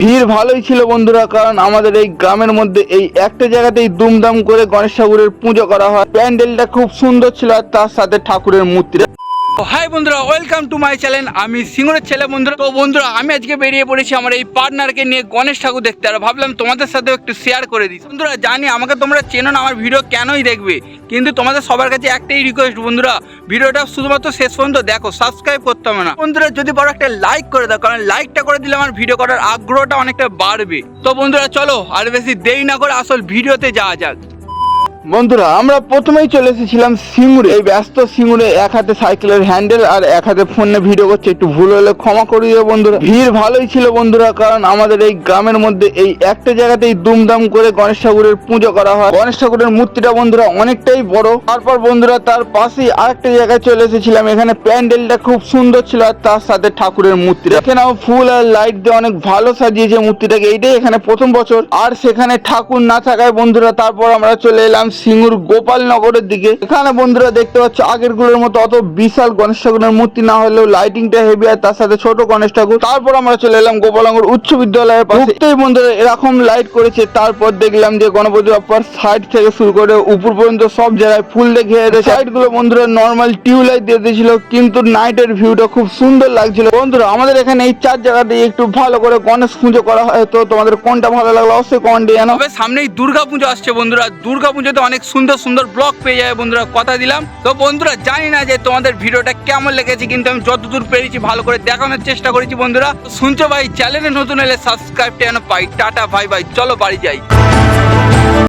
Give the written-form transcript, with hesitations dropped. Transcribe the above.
ভিড় ভালোই ছিল বন্ধুরা, কারণ আমাদের এই গ্রামের মধ্যে এই একটা জায়গাতেই দুমদাম করে গণেশ ঠাকুরের পুজো করা হয়। প্যান্ডেলটা খুব সুন্দর ছিল আর তার সাথে ঠাকুরের মূর্তিটা। হাই বন্ধুরা, ওয়েলকাম টু মাই চ্যানেল। আমি সিঙ্গুরের ছেলে বন্ধুরা। তো বন্ধুরা, আমি আজকে বেরিয়ে পড়েছি আমার এই পার্টনারকে নিয়ে গণেশ ঠাকুর দেখতে, আর ভাবলাম তোমাদের সাথেও একটু শেয়ার করে দিই। বন্ধুরা, জানি আমাকে তোমরা চেনো না, আমার ভিডিও কেনই দেখবে, কিন্তু তোমাদের সবার কাছে একটাই রিকোয়েস্ট বন্ধুরা, ভিডিওটা শুধুমাত্র শেষ পর্যন্ত দেখো, সাবস্ক্রাইব করতে হবে না বন্ধুরা। যদি বড় একটা লাইক করে দাও, কারণ লাইকটা করে দিলে আমার ভিডিও করার আগ্রহটা অনেকটা বাড়বে। তো বন্ধুরা চলো আর বেশি দেরি না করে আসল ভিডিওতে যাওয়া যাক। বন্ধুরা, আমরা প্রথমেই চলে এসেছিলাম সিঙ্গুরে। এই ব্যস্ত সিঙ্গুরে এক হাতে সাইকেলের হ্যান্ডেল আর এক হাতে ফোনে ভিডিও করছে, একটু ভুল হলে ক্ষমা করে দিও বন্ধুরা। ভিড় ভালোই ছিল বন্ধুরা, কারণ আমাদের এই গ্রামের মধ্যে এই একটা জায়গাতেই দুমদাম করে গণেশ ঠাকুরের পুজো করা হয়। গণেশ ঠাকুরের মূর্তিটা বন্ধুরা অনেকটাই বড়। তারপর বন্ধুরা তার পাশেই আরেকটা জায়গায় চলে এসেছিলাম, এখানে প্যান্ডেলটা খুব সুন্দর ছিল আর তার সাথে ঠাকুরের মূর্তি এখানে ফুল আর লাইট দিয়ে অনেক ভালো সাজিয়েছে মূর্তিটাকে। এইটাই এখানে প্রথম বছর, আর সেখানে ঠাকুর না থাকায় বন্ধুরা তারপর আমরা চলে এলাম সিঙ্গুর গোপালনগরের দিকে। এখানে বন্ধুরা দেখতে পাচ্ছ আগের গুলোর মতো অত বিশাল গণেশ ঠাকুরের মূর্তি না হলেও লাইটিংটা হেভি আর তার সাথে ছোট গণেশ ঠাকুর। তারপর আমরা চলে এলাম গোপালনগর উচ্চ বিদ্যালয়ের পাশে। বন্ধুরা এরকম লাইট করেছে, তারপর দেখলাম যে গণপতি বাপ্পার সাইড থেকে শুরু করে উপর পর্যন্ত সব জায়গায় ফুল দিয়ে ঘিরে দিয়েছে। সাইড গুলো বন্ধুরা নর্মাল টিউব লাইট দিয়ে দিয়েছিল, কিন্তু নাইটের ভিউটা খুব সুন্দর লাগছিল বন্ধুরা। আমাদের এখানে এই চার জায়গাতে একটু ভালো করে গণেশ পুজো করা হয়। তো তোমাদের কোনটা ভালো লাগলো অবশ্যই কমেন্টে জানাবে। সামনেই দুর্গা পুজো আসছে বন্ধুরা, দুর্গা পুজোতে অনেক সুন্দর সুন্দর ব্লগ পেয়ে যাবে বন্ধুরা, কথা দিলাম। তো বন্ধুরা জানি না যে তোমাদের ভিডিওটা কেমন লেগেছে, কিন্তু আমি যতদূর পেরেছি ভালো করে দেখানোর চেষ্টা করেছি বন্ধুরা। শুনছো ভাই, চ্যানেলে নতুন এলে সাবস্ক্রাইবটা যেন পাই। টাটা, ভাই ভাই, চলো বাড়ি যাই।